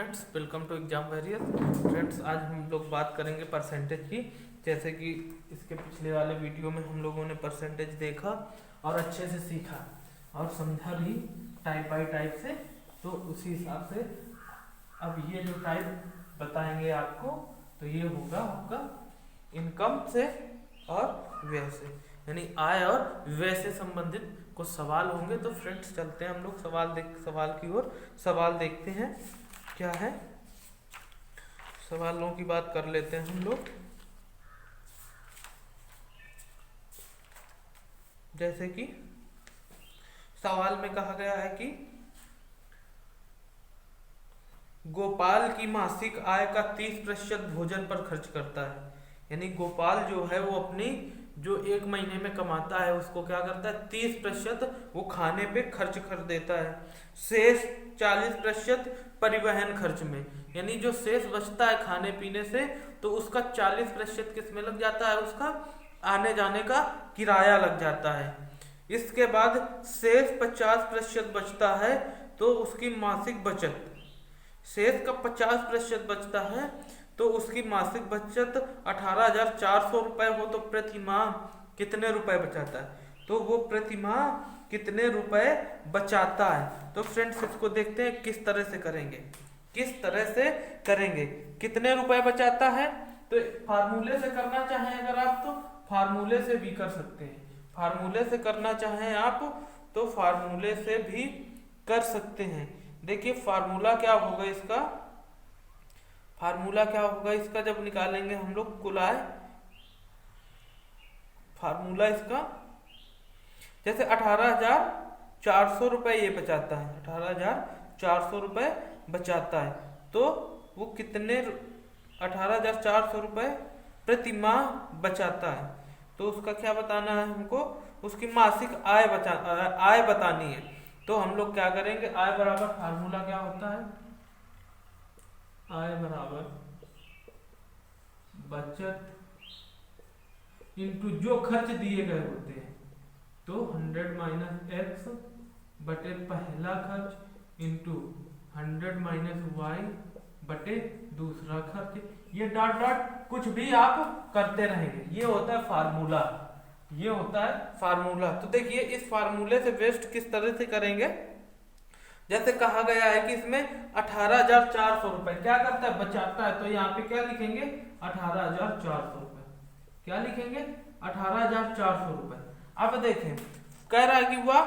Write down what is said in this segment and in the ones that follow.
Friends, welcome to exam warrior. Friends, आज हम लोग बात करेंगे परसेंटेज की। जैसे कि इसके पिछले वाले वीडियो में हम लोगों ने परसेंटेज देखा और अच्छे से सीखा और समझा भी टाइप बाय टाइप से। तो उसी हिसाब से अब ये जो टाइप बताएंगे आपको, तो ये होगा आपका इनकम से और व्यय से, यानी आय और व्यय से संबंधित कुछ सवाल होंगे। तो फ्रेंड्स, चलते हैं हम लोग सवाल की ओर। सवाल देखते हैं क्या है। सवालों की बात कर लेते हैं हम लोग। जैसे कि सवाल में कहा गया है कि गोपाल की मासिक आय का 30% भोजन पर खर्च करता है। यानी गोपाल जो है वो अपनी जो एक महीने में कमाता है उसको क्या करता है, 30% वो खाने पे खर्च कर देता है। शेष 40% परिवहन खर्च में, यानी जो शेष बचता है खाने पीने से, तो उसका 40% किस में लग जाता है, उसका आने जाने का किराया लग जाता है। इसके बाद शेष 50% बचता है, तो उसकी मासिक बचत, शेष का 50% बचता है तो उसकी मासिक बचत 18,400 रुपये हो, तो प्रति माह कितने रुपए बचाता है, तो वो प्रति माह कितने रुपए बचाता है। तो फ्रेंड्स, इसको देखते हैं किस तरह से करेंगे। कितने रुपए बचाता है, तो फार्मूले से करना चाहें अगर आप तो फार्मूले से भी कर सकते हैं। फार्मूले से करना चाहें आप तो फार्मूले से भी कर सकते हैं। देखिए फार्मूला क्या होगा इसका, जब निकालेंगे हम लोग कुल आय। फार्मूला इसका जैसे 18,400 रुपये ये बचाता है, 18,400 रुपये बचाता है, तो वो कितने 18,400 रुपये प्रति माह बचाता है। तो उसका क्या बताना है हमको, उसकी मासिक आय बतानी है। तो हम लोग क्या करेंगे, आय बराबर फार्मूला क्या होता है, आय बराबर बचत इनटू जो खर्च दिए गए होते हैं, तो 100 माइनस एक्स बटे पहला खर्च इंटू 100 माइनस वाई बटे दूसरा खर्च। ये डॉट डॉट कुछ भी आप करते रहेंगे, ये होता है फार्मूला। तो देखिए इस फार्मूले से वेस्ट किस तरह से करेंगे। जैसे कहा गया है कि इसमें 18,400 रुपए क्या करता है, बचाता है, तो यहाँ पे क्या लिखेंगे, 18,400 रुपए। क्या लिखेंगे, 18,400 रुपए। अब देखें कह रहा है कि वह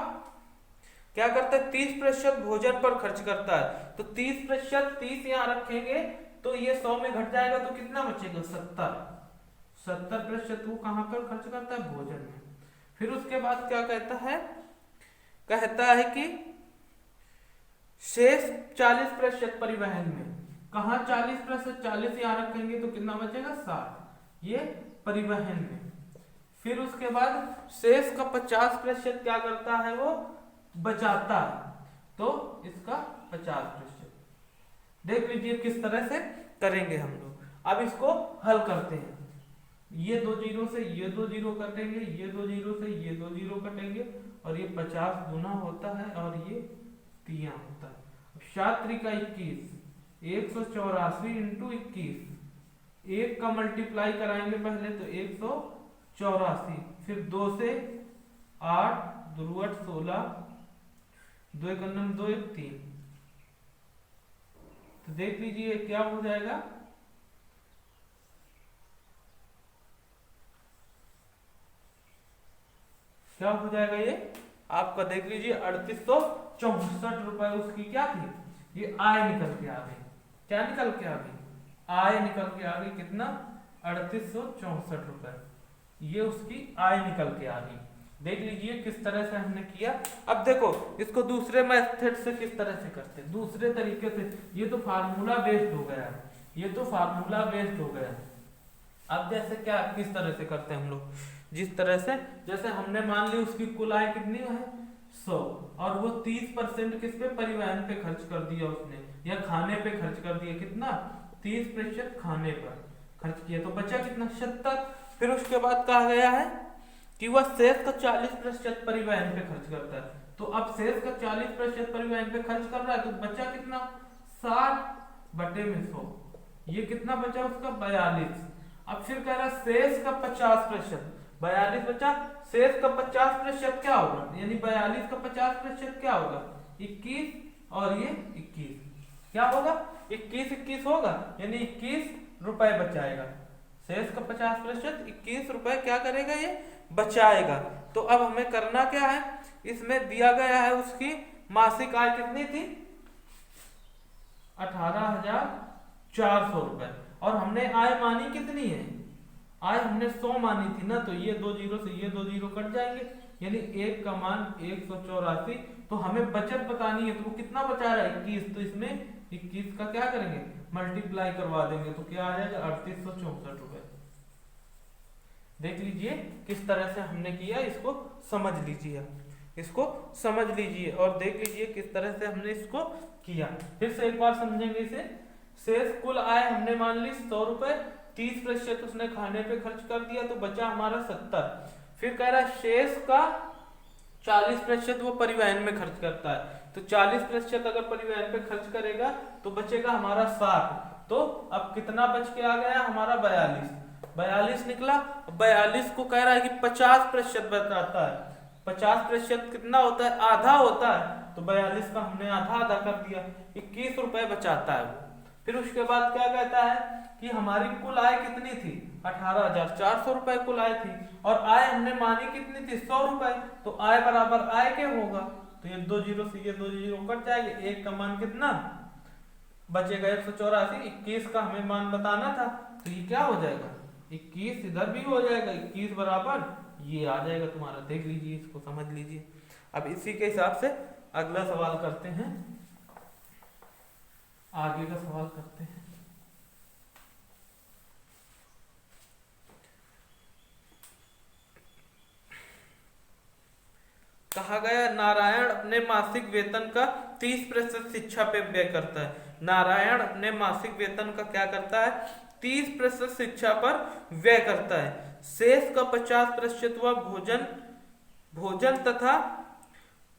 क्या करता है, 30% भोजन पर खर्च करता है। तो 30%, 30 यहाँ रखेंगे तो ये 100 में घट जाएगा, तो कितना बचेगा, 70% वो कहाँ पर खर्च करता है, भोजन में। फिर उसके बाद क्या कहता है कि शेष 40% परिवहन में। कहाँ 40%, 40 यहाँ रखेंगे तो कितना बचेगा, 60, ये परिवहन में। फिर उसके बाद शेष का 50% क्या करता है, वो बचाता है, तो इसका 50%। देख लीजिए किस तरह से करेंगे हम लोग। अब इसको हल करते हैं। ये 2 जीरो से ये 2 जीरो कटेंगे, ये 2 जीरो से ये 2 जीरो कटेंगे, और ये 50 गुना होता है और ये 3 होता है। 7 त्रिका 21, 184 इंटू 21। 1 का मल्टीप्लाई कराएंगे पहले, तो 184, फिर 2 से 8, 2 8 16, 2 1 2 1 3। तो देख लीजिए क्या हो जाएगा, क्या हो जाएगा, ये आपका देख लीजिए 3864 रुपए उसकी क्या थी, ये आय निकल के आ गई। क्या निकल के आ गई, आय निकल के आ गई। कितना, 3864 रुपए, ये उसकी आय निकल के आ गई। देख लीजिए किस तरह से हमने किया। अब देखो इसको दूसरे मेथड से किस तरह से करते हैं, दूसरे तरीके से। ये तो फार्मूला बेस्ड हो गया, अब जैसे क्या किस तरह से करते हैं हम लोग, जिस तरह से जैसे हमने मान ली उसकी कुल आय कितनी है, 100, और वो 30% किस पे, परिवहन पे खर्च कर दिया उसने, या खाने पे खर्च कर दिया। कितना, 30% खाने पर खर्च किया, तो बचा कितना, 70। फिर उसके बाद कहा गया है कि वह शेष का 40% परिवहन पे खर्च करता है। तो अब शेष का 40% परिवहन पे खर्च कर रहा है, तो बचा कितना, 60। बटे में 100, ये कितना बचा उसका 42। अब फिर कह रहा शेष का 50%, 42 बचा, शेष का 50% क्या होगा, यानी 42 का 50% क्या होगा 21, और ये 21 क्या होगा 21 होगा, यानी 21 रुपए बचाएगा। शेष का 50% 21 रुपए क्या करेगा, ये बचाएगा। तो अब हमें करना क्या है, इसमें दिया गया है उसकी मासिक आय कितनी थी 18,400 रुपए, और हमने आय मानी कितनी है, आय हमने 100 मानी थी ना, तो ये 2 जीरो से ये 2 जीरो कट जाएंगे, यानी 1 का मान 184। तो हमें बचत बतानी है, तो वो कितना बचा रहा है 21, तो इसमें 21 का क्या करेंगे मल्टीप्लाई करवा देंगे, तो क्या आ जाएगा 3864 रुपए। देख लीजिए किस तरह से हमने किया, इसको समझ लीजिए, इसको समझ लीजिए और देख लीजिए किस तरह से हमने इसको किया। फिर से एक बार समझेंगे इसे। शेष कुल आय हमने मान ली 100 रुपए, 30% उसने खाने पे खर्च कर दिया, तो बचा हमारा 70। फिर कह रहा है शेष का 40% वो परिवहन में खर्च करता है, तो 40% अगर परिवहन पे खर्च करेगा तो बचेगा हमारा 60। तो अब कितना बच के आ गया हमारा 42 निकला। 42 को कह रहा है कि 50% बताता है, 50% कितना होता है आधा होता है, तो 42 का हमने आधा कर दिया, 21 रुपए बचाता है वो। फिर उसके बाद क्या कहता है कि हमारी कुल आय कितनी थी 18,400 रुपए कुल आय थी, और आय हमने मानी कितनी थी 100 रुपए, तो आय बराबर आय के होगा, तो ये 2 जीरो से ये 2 जीरो कट जाएंगे, 1 का मान कितना बचेगा 184, 21 का हमें मान बताना था, तो ये क्या हो जाएगा 21 इधर भी हो जाएगा, 21 बराबर ये आ जाएगा तुम्हारा। देख लीजिए, इसको समझ लीजिए। अब इसी के हिसाब से अगला सवाल करते हैं, आगे का सवाल करते हैं। कहा गया नारायण अपने मासिक वेतन का 30% शिक्षा पे व्यय करता है। नारायण अपने मासिक वेतन का क्या करता है 30% शिक्षा पर व्यय करता है। शेष का 50% वह भोजन तथा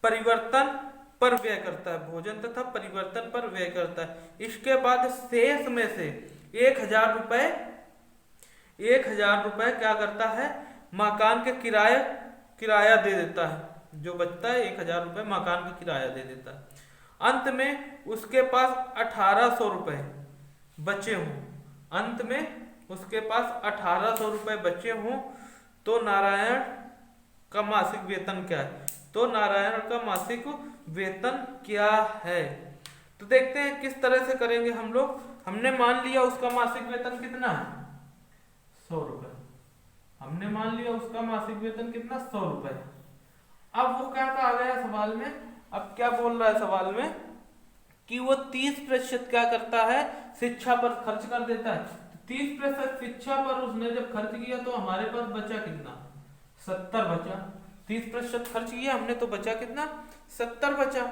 परिवर्तन पर व्यय करता है, भोजन तथा परिवर्तन पर व्यय करता है। इसके बाद शेष में से 1,000 रुपए क्या करता है मकान के किराया दे देता है, जो बचता है 1,000 रुपए मकान का किराया दे देता है। अंत में उसके पास 1,800 रुपए बचे हों, अंत में उसके पास 1,800 रुपए बचे हों, तो नारायण का मासिक वेतन क्या है, तो नारायण का मासिक वेतन क्या है। तो देखते हैं किस तरह से करेंगे हम लोग। हमने मान लिया उसका मासिक वेतन कितना है 100 रुपए, हमने मान लिया उसका मासिक वेतन कितना 100 रुपए। अब वो क्या कहा गया सवाल में, अब क्या बोल रहा है सवाल में कि वो 30% क्या करता है शिक्षा पर खर्च कर देता है। 30% शिक्षा पर उसने जब खर्च किया तो हमारे पास बचा कितना 70 बचा। 30% खर्च किया हमने तो बचा कितना 70 बचा।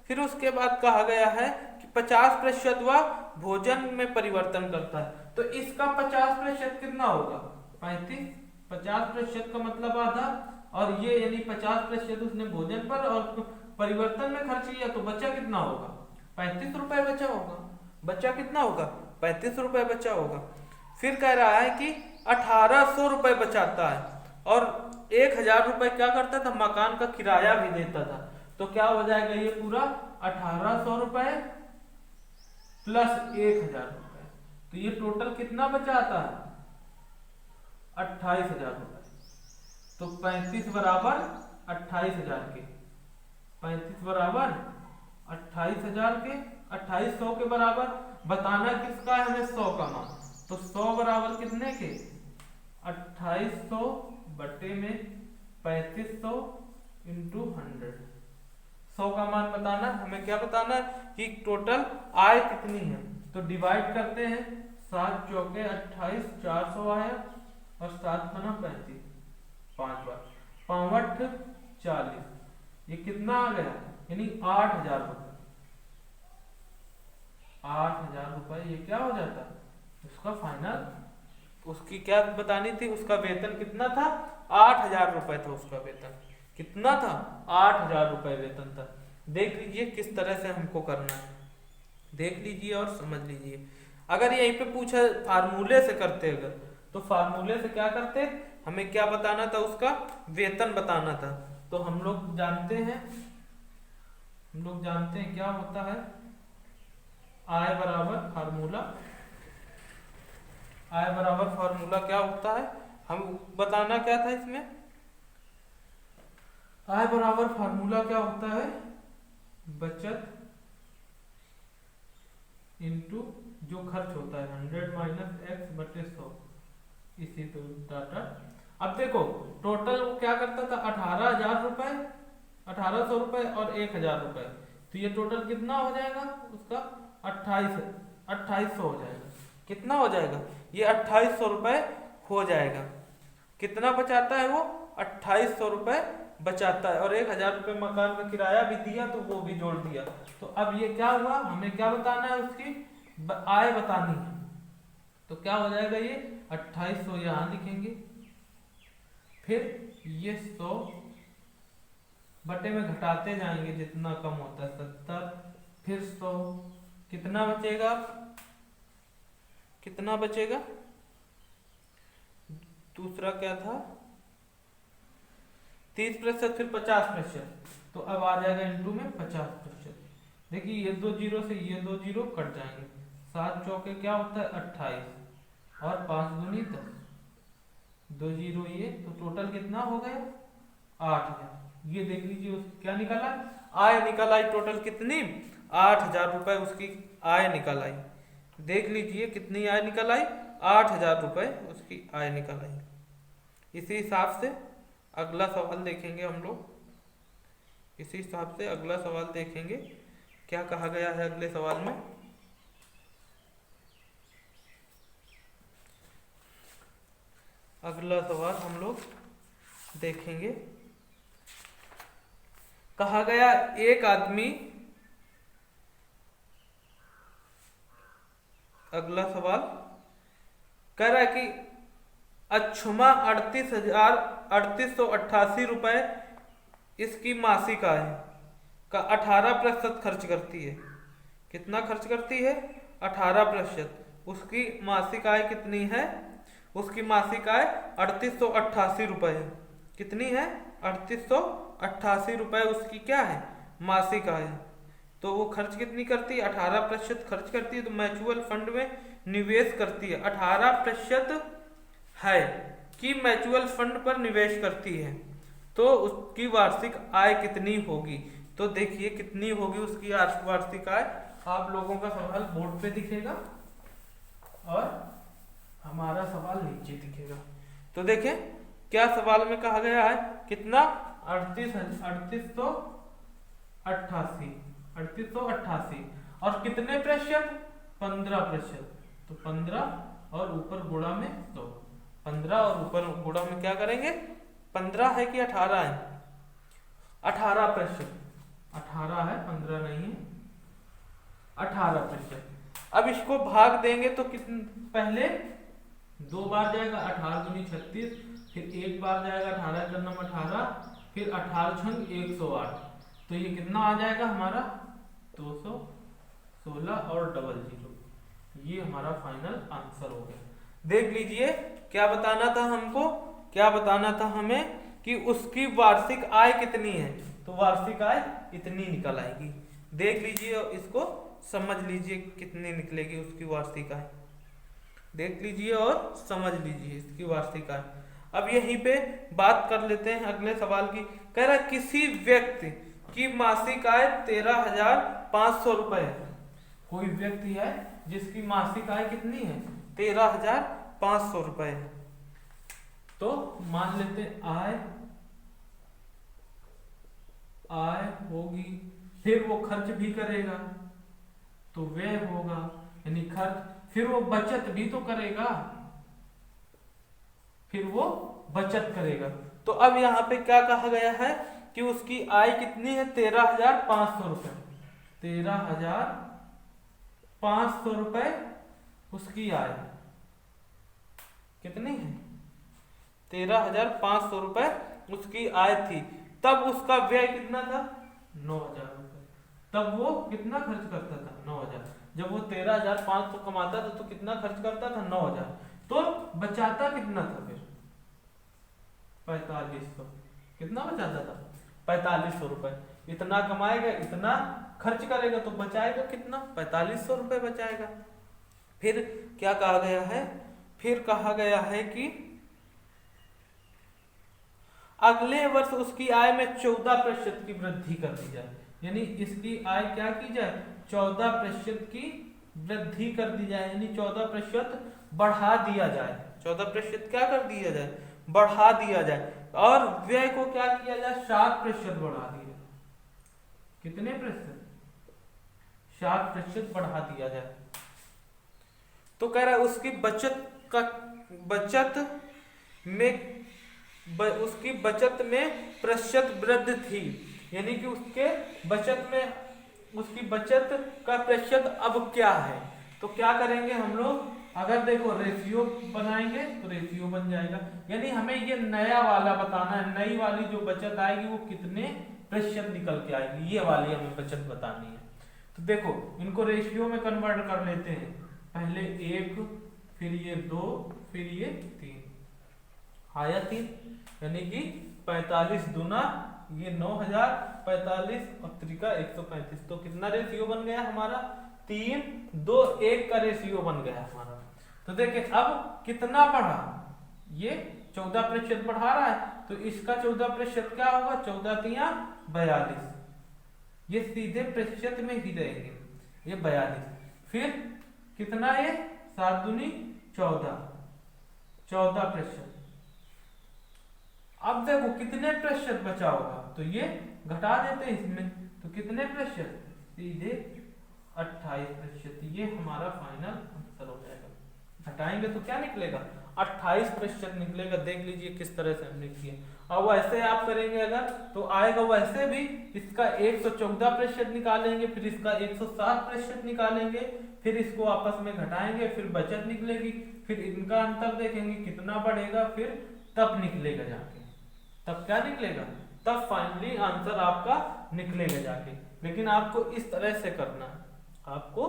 फिर उसके बाद कहा गया है कि 50% वह भोजन में परिवर्तन करता है, तो इसका 50% कितना होगा 35। 50% का मतलब आधा, और ये यानी 50% उसने भोजन पर और परिवर्तन में खर्च किया, तो बचा कितना होगा 35 रुपए बचा होगा। बचा कितना होगा 35 रुपए बचा होगा। फिर कह रहा है कि 1,800 रुपए बचाता है, और 1,000 रुपए क्या करता था मकान का किराया भी देता था, तो क्या हो जाएगा ये पूरा 1,800 रुपए प्लस 1,000 रुपए, तो ये टोटल कितना बचाता है 28,000 रुपए। तो 35 बराबर 28,000 के, 35 बराबर 28,000 के, 2800 के बराबर बताना किसका है हमें 100 का मान, तो 100 बराबर कितने के 2800 बटे में 3500 इंटू 100। 100 का मान बताना, हमें क्या बताना है कि टोटल आय कितनी है, तो डिवाइड करते हैं 7 चौके 28, 400 आया और 7 बना 35, 5 बार 5 40, ये कितना आ गया यानी 8,000 रुपए। 8,000 रुपए ये क्या हो जाता उसका फाइनल, उसकी क्या बतानी थी, उसका वेतन कितना था 8,000 रुपए था उसका वेतन, कितना था 8,000 रुपए वेतन था। देख लीजिए किस तरह से हमको करना है। देख लीजिए और समझ लीजिए। अगर यहीं पे पूछा फार्मूले से करते अगर, तो फार्मूले से क्या करते, हमें क्या बताना था, उसका वेतन बताना था। तो हम लोग जानते हैं क्या होता है, आय बराबर फार्मूला क्या होता है, हम बताना क्या था इसमें, आय बराबर फार्मूला क्या होता है, बचत इनटू जो खर्च होता है 100 माइनस एक्स बटे 100, इसी तो डाटा। अब देखो टोटल क्या करता था, 18,000 रुपए, 1800 रुपए और 1,000 रुपए, तो ये टोटल कितना हो जाएगा उसका, 2800 हो जाएगा। कितना हो जाएगा, ये 2800 रुपए हो जाएगा। कितना बचाता है वो, 2800 रुपए बचाता है, और 1,000 रुपए मकान का किराया भी दिया तो वो भी जोड़ दिया। तो अब ये क्या हुआ, हमें क्या बताना है, उसकी आय बतानी है। तो क्या हो जाएगा, ये 2800 यहाँ लिखेंगे, फिर ये 100 बटे में घटाते जाएंगे जितना कम होता है 70, फिर 100, कितना बचेगा, कितना बचेगा, दूसरा क्या था 30%, फिर 50%, तो अब आ जाएगा इंटू में 50%। देखिए ये 2 जीरो से ये 2 जीरो कट जाएंगे, 7 चौके क्या होता है 28, और 5 दूनी 10, 2 जीरो ये, तो टोटल कितना हो गया 8,000। ये देख लीजिए क्या निकला, आय निकल आई टोटल कितनी, 8,000 रुपए उसकी आय निकल आई। देख लीजिए कितनी आय निकल आई, 8,000 रुपए उसकी आय निकल आई। इसी हिसाब से अगला सवाल देखेंगे हम लोग, इसी हिसाब से अगला सवाल देखेंगे क्या कहा गया है अगले सवाल में। अगला सवाल हम लोग देखेंगे, कहा गया एक आदमी, अगला सवाल कह रहा है कि अक्षुमा 38,3888 रुपए इसकी मासिक आय का 18% खर्च करती है। कितना खर्च करती है, 18%। उसकी मासिक आय कितनी है, उसकी मासिक आय 3888 रुपए है। कितनी है, 3888 रुपए उसकी क्या है, मासिक आय। तो वो खर्च कितनी करती है, 18% खर्च करती है, तो म्यूचुअल फंड में निवेश करती है। 18% है कि म्यूचुअल फंड पर निवेश करती है, तो उसकी वार्षिक आय कितनी होगी। तो देखिए कितनी होगी उसकी वार्षिक आय, आप लोगों का सवाल बोर्ड पे दिखेगा और हमारा सवाल नीचे दिखेगा। तो देखें क्या सवाल में कहा गया है, कितना 3888 और कितने प्रतिशत, 15%। तो 15 और ऊपर गुणा में 100, 15 और ऊपर गुणा में क्या करेंगे, 15 है कि 18 है, 18%, 18 है 15 नहीं है, 18%। अब इसको भाग देंगे तो कितने, पहले 2 बार जाएगा, 18 दूनी 36, फिर 1 बार जाएगा, 18 का नंबर 18, फिर 18 छंग 108, तो ये कितना आ जाएगा हमारा 216 और डबल जीरो, ये हमारा फाइनल आंसर हो गया। देख लीजिए क्या बताना था हमको, क्या बताना था हमें कि उसकी वार्षिक आय कितनी है, तो वार्षिक आय इतनी निकल आएगी। देख लीजिए और इसको समझ लीजिए कितनी निकलेगी उसकी वार्षिक आय, देख लीजिए और समझ लीजिए इसकी वार्षिक आय। अब यहीं पे बात कर लेते हैं अगले सवाल की। कह रहा किसी व्यक्ति की मासिक आय 13,500 रुपए है। कोई व्यक्ति है जिसकी मासिक आय कितनी है, 13,500 रुपए है। तो मान लेते हैं आय होगी, फिर वो खर्च भी करेगा तो व्यय होगा, यानी खर्च, फिर वो बचत भी तो करेगा, फिर वो बचत करेगा। तो अब यहाँ पे क्या कहा गया है कि उसकी आय कितनी है, 13,500 रुपए, 13,500 रुपए उसकी आय कितनी है, 13,500 रुपए उसकी आय थी। तब उसका व्यय कितना था, 9,000 रुपए। तब वो कितना खर्च करता था, 9,000। जब वो 13,500 कमाता था तो कितना खर्च करता था? 9,000। तो बचाता कितना था फिर? 4500। कितना बचाता था? 4500 रुपए। इतना कमाएगा, इतना खर्च करेगा, तो बचाएगा कितना? 4500 रुपए बचाएगा। फिर क्या कहा गया है? फिर कहा गया है कि अगले वर्ष उसकी आय में 14% की वृद्धि कर दी जाए। यानी इसकी आय क्या की जाए? 14% की वृद्धि कर दी जाए, यानी 14% बढ़ा दिया जाए। 14% क्या कर दिया जाए? बढ़ा दिया जाए। और व्यय को क्या किया जाए? 7% बढ़ा दिया। कितने प्रतिशत? 7% बढ़ा दिया जाए। तो कह रहा है उसकी उसकी बचत में प्रतिशत वृद्धि थी, यानी कि उसके बचत में, उसकी बचत का प्रतिशत अब क्या है? तो क्या करेंगे हम लोग? अगर देखो रेशियो बनाएंगे तो रेशियो बन जाएगा, यानी हमें ये नया वाला बताना है, नई वाली जो बचत आएगी वो कितने प्रतिशत निकल के आएगी, ये वाली हमें बचत बतानी है। तो देखो इनको रेशियो में कन्वर्ट कर लेते हैं। पहले 1, फिर ये 2, फिर ये 3, आया 3, यानी कि 45 दूना ये 9,000, 45 और त्रिका 135। तो कितना रेशियो बन गया हमारा? 3, 2, 1 का रेशियो बन गया हमारा। तो देखिए अब कितना बढ़ा? ये 14% बढ़ा रहा है, तो इसका 14% क्या होगा? 14 तिया 42। ये सीधे प्रतिशत में ही रहेंगे, ये 42। फिर कितना? ये 7 दूनी 14, 14%। अब देखो कितने प्रतिशत बचा होगा, तो ये घटा देते हैं इसमें, तो कितने प्रतिशत? सीधे 28%। ये हमारा फाइनल आंसर हो जाएगा। घटाएंगे तो क्या निकलेगा? 28% निकलेगा। देख लीजिए किस तरह से हमने किया। अब वैसे आप करेंगे अगर तो आएगा वैसे भी, इसका 114% निकालेंगे, फिर इसका 107% निकालेंगे, फिर इसको आपस में घटाएंगे, फिर बचत निकलेगी, फिर इनका अंतर देखेंगे कितना बढ़ेगा, फिर तब निकलेगा जाके, तब क्या निकलेगा? तब फाइनली आंसर आपका निकलेगा जाके। लेकिन आपको इस तरह से करना है, आपको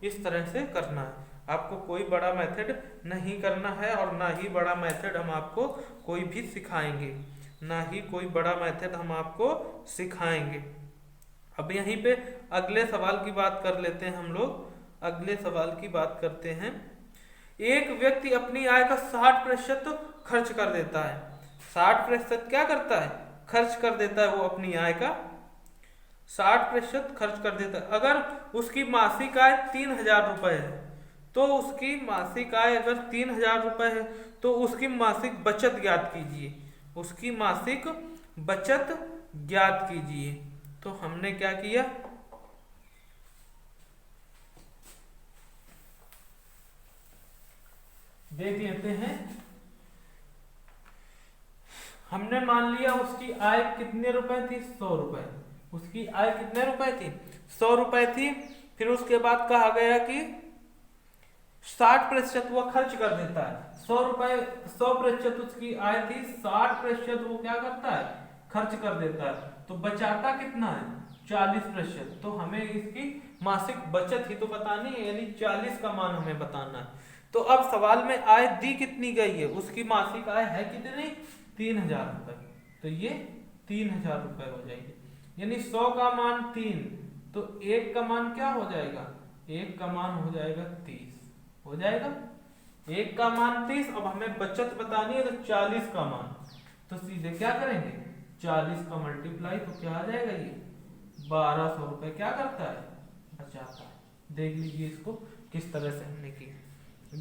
इस तरह से करना है। आपको कोई बड़ा मेथड नहीं करना है, और ना ही बड़ा मेथड हम आपको कोई भी सिखाएंगे, ना ही कोई बड़ा मेथड हम आपको सिखाएंगे। अब यहीं पे अगले सवाल की बात कर लेते हैं हम लोग। अगले सवाल की बात करते हैं। एक व्यक्ति अपनी आय का 60% खर्च कर देता है। 60% क्या करता है? खर्च कर देता है वो अपनी आय का 60% खर्च कर देता है। अगर उसकी मासिक आय 3,000 रुपए है, तो उसकी मासिक आय अगर 3,000 रुपए है, तो उसकी मासिक बचत ज्ञात कीजिए। उसकी मासिक बचत ज्ञात कीजिए। तो हमने क्या किया? देख लेते हैं। हमने मान लिया उसकी आय कितने रुपए थी? 100 रुपए। उसकी आय कितने रुपए थी? 100 रुपए थी। फिर उसके बाद कहा गया कि 60% वो खर्च कर देता है। 100% उसकी आय थी, 60% वो क्या करता है? खर्च कर देता है। तो बचाता कितना है? 40%। तो हमें इसकी मासिक बचत ही तो बतानी है, यानी 40 का मान हमें बताना है। तो अब सवाल में आय दी कितनी गई है? उसकी मासिक आय है कितनी? 3,000 रुपए। तो ये 3,000 रुपए हो जाएगी, यानी 100 का मान 3, तो 1 का मान क्या हो जाएगा? 1 का मान हो जाएगा 30। हो जाएगा 1 का मान 30। अब हमें बचत बतानी है, तो 40 का मान, तो सीधे क्या करेंगे? 40 का मल्टीप्लाई, तो क्या आ जाएगा? ये 1,200 रुपए क्या करता है? बचाता है। देख लीजिए इसको किस तरह से हमने किया,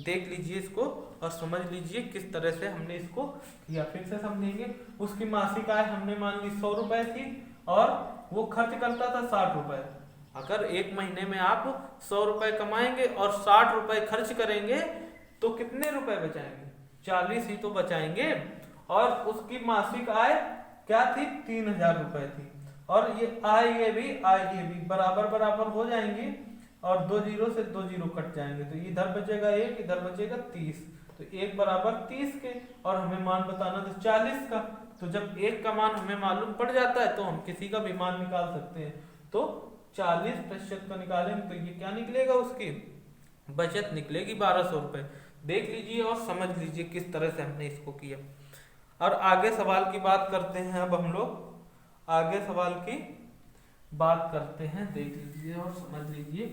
देख लीजिए इसको और समझ लीजिए किस तरह से हमने इसको किया। फिर से समझेंगे। उसकी मासिक आय हमने मान ली 100 रुपए थी, और वो खर्च करता था 60 रुपए। अगर एक महीने में आप 100 रुपए कमाएंगे और 60 रुपए खर्च करेंगे, तो कितने रुपए बचाएंगे? 40 ही तो बचाएंगे। और उसकी मासिक आय क्या थी? 3,000 रुपए थी। और ये आय ये भी बराबर बराबर हो जाएंगी, और 2 जीरो से 2 जीरो कट जाएंगे, तो इधर बचेगा 1, इधर बचेगा 30। तो 1 बराबर 30 के, और हमें मान बताना था 40 का। तो जब 1 का मान हमें मालूम पड़ जाता है, तो हम किसी का भी मान निकाल सकते हैं। तो 40% का निकालेंगे तो ये क्या निकलेगा, उसकी बचत निकलेगी 1200 रुपये। देख लीजिए और समझ लीजिए किस तरह से हमने इसको किया। और आगे सवाल की बात करते हैं। अब हम लोग आगे सवाल की बात करते हैं, देख लीजिए और समझ लीजिए।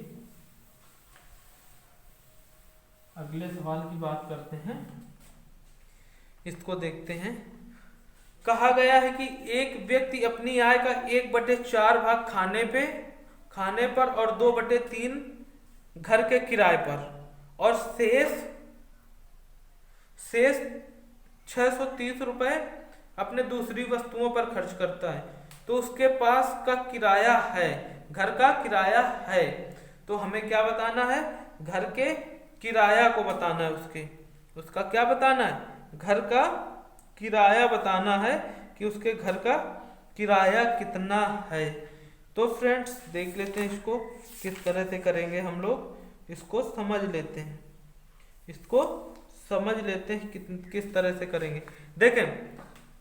अगले सवाल की बात करते हैं, इसको देखते हैं। कहा गया है कि एक व्यक्ति अपनी आय का 1/4 भाग खाने पर और 2/3 घर के किराए पर और शेष 630 रुपए अपने दूसरी वस्तुओं पर खर्च करता है। तो उसके पास का किराया है, घर का किराया है। तो हमें क्या बताना है, घर के किराया को बताना है। उसका क्या बताना है, घर का किराया बताना है कि उसके घर का किराया कितना है। तो फ्रेंड्स देख लेते हैं इसको किस तरह से करेंगे हम लोग, इसको समझ लेते हैं। किस तरह से करेंगे, देखें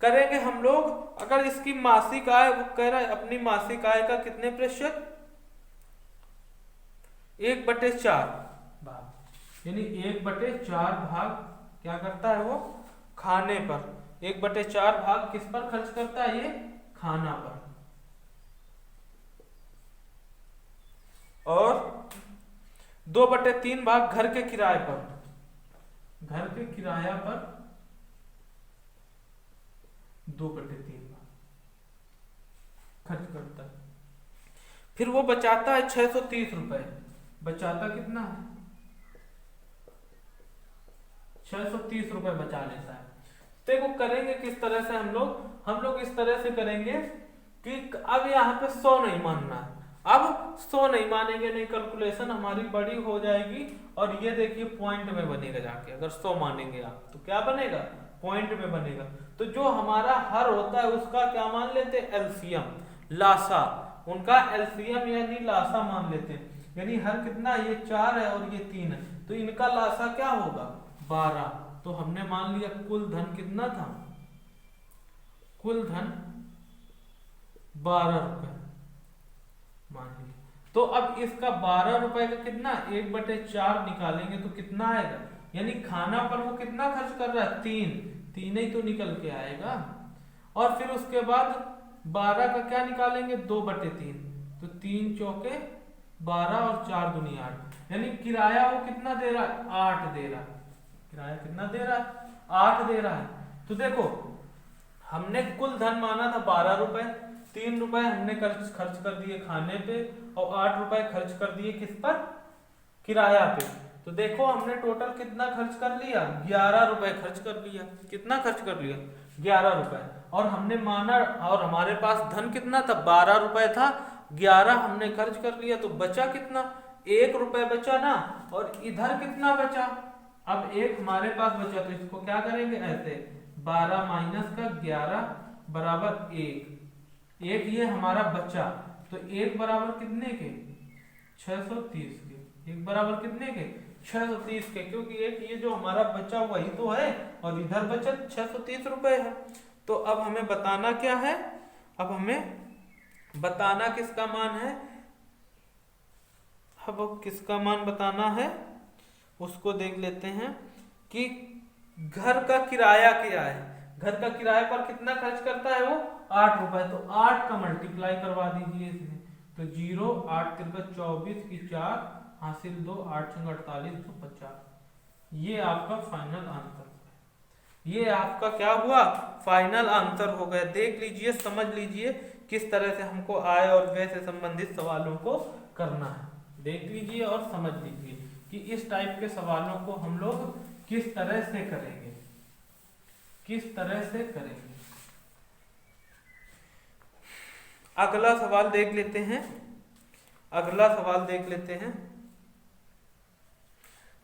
करेंगे हम लोग। अगर इसकी मासिक आय, वो कह रहा है अपनी मासिक आय का कितने प्रतिशत, 1/4 भाग, यानी 1/4 भाग क्या करता है वो, खाने पर। 1/4 भाग किस पर खर्च करता है, ये खाना पर। और 2/3 भाग घर के किराए पर, घर के किराया पर 2/3 भाग खर्च करता है। फिर वो बचाता है 630 रुपए। बचाता कितना है, 630 रुपए बचा लेता है। देखो करेंगे किस तरह से हम लोग इस तरह से करेंगे कि अब यहाँ पे 100 नहीं मानना है। अब 100 नहीं मानेंगे, नहीं कैलकुलेशन हमारी बड़ी हो जाएगी। और ये देखिए पॉइंट में बनेगा जाके, अगर 100 मानेंगे आप तो क्या बनेगा, पॉइंट में बनेगा। तो जो हमारा हर होता है उसका क्या मान लेते हैं, एलसीएम, लासा। उनका एलसीएम यानी लासा मान लेते हैं। यानी हर कितना, ये 4 है और ये 3 है, तो इनका लासा क्या होगा, 12। तो हमने मान लिया कुल धन कितना था, कुल धन 12 रुपए मान लिया। तो अब इसका 12 रुपए का कितना, 1/4 निकालेंगे तो कितना आएगा, यानी खाना पर वो कितना खर्च कर रहा है, 3 ही तो निकल के आएगा। और फिर उसके बाद 12 का क्या निकालेंगे, 2/3, तो 3 चौके 12 और 4 दूनी 8, यानी किराया वो कितना दे रहा है, 8 दे रहा है। किराया कितना दे रहा है, 8 दे रहा है। तो देखो हमने कुल धन माना था 12 रुपए, 3 रुपए हमने खर्च कर दिए खाने पे और 8 रुपए खर्च कर दिए किस पर, किराया पे। तो देखो हमने टोटल कितना खर्च कर लिया, 11 रुपए खर्च कर लिया। कितना खर्च कर लिया, 11 रुपए। और हमने माना, और हमारे पास धन कितना था, 12 रुपए था, 11 हमने खर्च कर लिया, तो बचा कितना, 1 रुपए बचा ना। और इधर कितना बचा, अब 1 हमारे पास बचा, तो इसको क्या करेंगे ऐसे, 12 माइनस का 11 बराबर 1 ये हमारा बचा। तो 1 बराबर कितने के, 630 के। 1 बराबर कितने के, 630 के, क्योंकि एक ये जो हमारा बचा वही तो है और इधर बचत 630 रुपए है। तो अब हमें बताना क्या है, अब हमें बताना किसका मान है, अब किसका मान बताना है उसको देख लेते हैं कि घर का किराया क्या है। घर का किराया पर कितना खर्च करता है वो, 8 रुपए। तो 8 का मल्टीप्लाई करवा दीजिए इसमें, तो 0 8 3 24 की 4 हासिल 2 8 6 48 250। ये आपका फाइनल आंसर है। ये आपका क्या हुआ, फाइनल आंसर हो गया। देख लीजिए, समझ लीजिए किस तरह से हमको आय और व्यय से संबंधित सवालों को करना है। देख लीजिए और समझ लीजिए कि इस टाइप के सवालों को हम लोग किस तरह से करेंगे, किस तरह से करेंगे। अगला सवाल देख लेते हैं, अगला सवाल देख लेते हैं।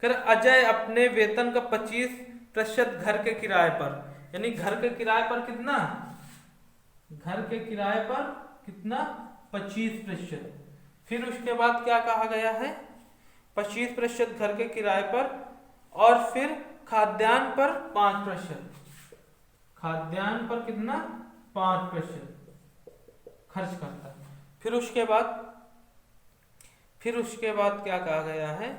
अजय अपने वेतन का 25% घर के किराए पर, यानी घर के किराए पर कितना, घर के किराए पर कितना, 25%। फिर उसके बाद क्या कहा गया है, 25% घर के किराए पर और फिर खाद्यान्न पर 5%, खाद्यान्न पर कितना, 5% खर्च करता है। फिर उसके बाद फिर उसके बाद क्या कहा गया है,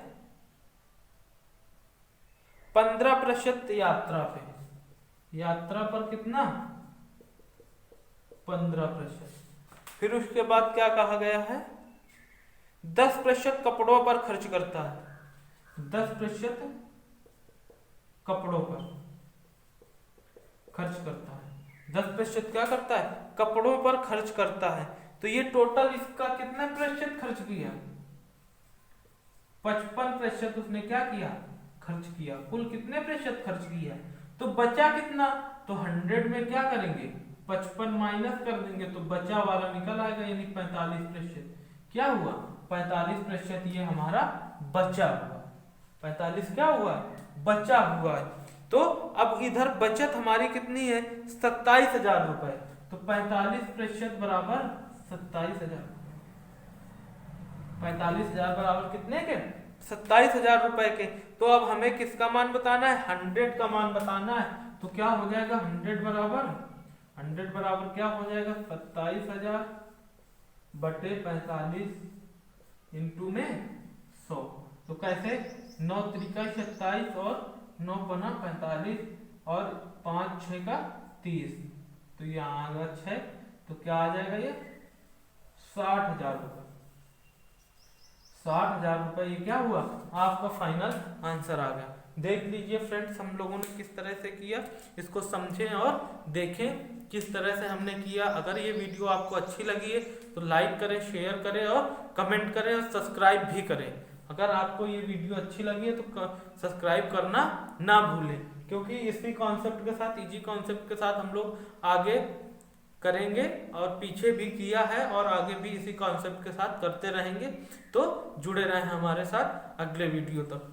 15% यात्रा पे, यात्रा पर कितना, 15%। फिर उसके बाद क्या कहा गया है, 10% कपड़ों पर खर्च करता है, 10% कपड़ों पर खर्च करता है, 10% क्या करता है, कपड़ों पर खर्च करता है। तो ये टोटल इसका कितने प्रतिशत खर्च किया, 55% उसने क्या किया, खर्च किया। कुल कितने प्रतिशत खर्च किया, तो बचा कितना, तो 100 में क्या करेंगे, 55 माइनस कर देंगे तो बचा वाला निकल आएगा, यानी 45%। क्या हुआ, 45% ये हमारा बचा हुआ, 45 क्या हुआ, बचा हुआ है। तो अब इधर बचत हमारी कितनी है, 27,000 रुपए। तो 45% बराबर 27,000, 45,000 बराबर कितने के, 27,000 रुपए के। तो अब हमें किसका मान बताना है, 100 का मान बताना है। तो क्या हो जाएगा, 100 बराबर क्या हो जाएगा, 27,000 बटे 45 इंटू में 100। तो कैसे, 9 त्रिका 27 और 9 पना 45 और 5 6 का 30, तो यहाँ आएगा 6, तो क्या आ जाएगा ये 60,000 रुपये, 60,000 रुपये ये क्या हुआ, आपका फाइनल आंसर आ गया। देख लीजिए फ्रेंड्स, हम लोगों ने किस तरह से किया, इसको समझें और देखें किस तरह से हमने किया। अगर ये वीडियो आपको अच्छी लगी है तो लाइक करें, शेयर करें और कमेंट करें और सब्सक्राइब भी करें। अगर आपको ये वीडियो अच्छी लगी है तो सब्सक्राइब करना ना भूलें, क्योंकि इसी कॉन्सेप्ट के साथ, इजी कॉन्सेप्ट के साथ हम लोग आगे करेंगे और पीछे भी किया है और आगे भी इसी कॉन्सेप्ट के साथ करते रहेंगे। तो जुड़े रहें हमारे साथ अगले वीडियो तक।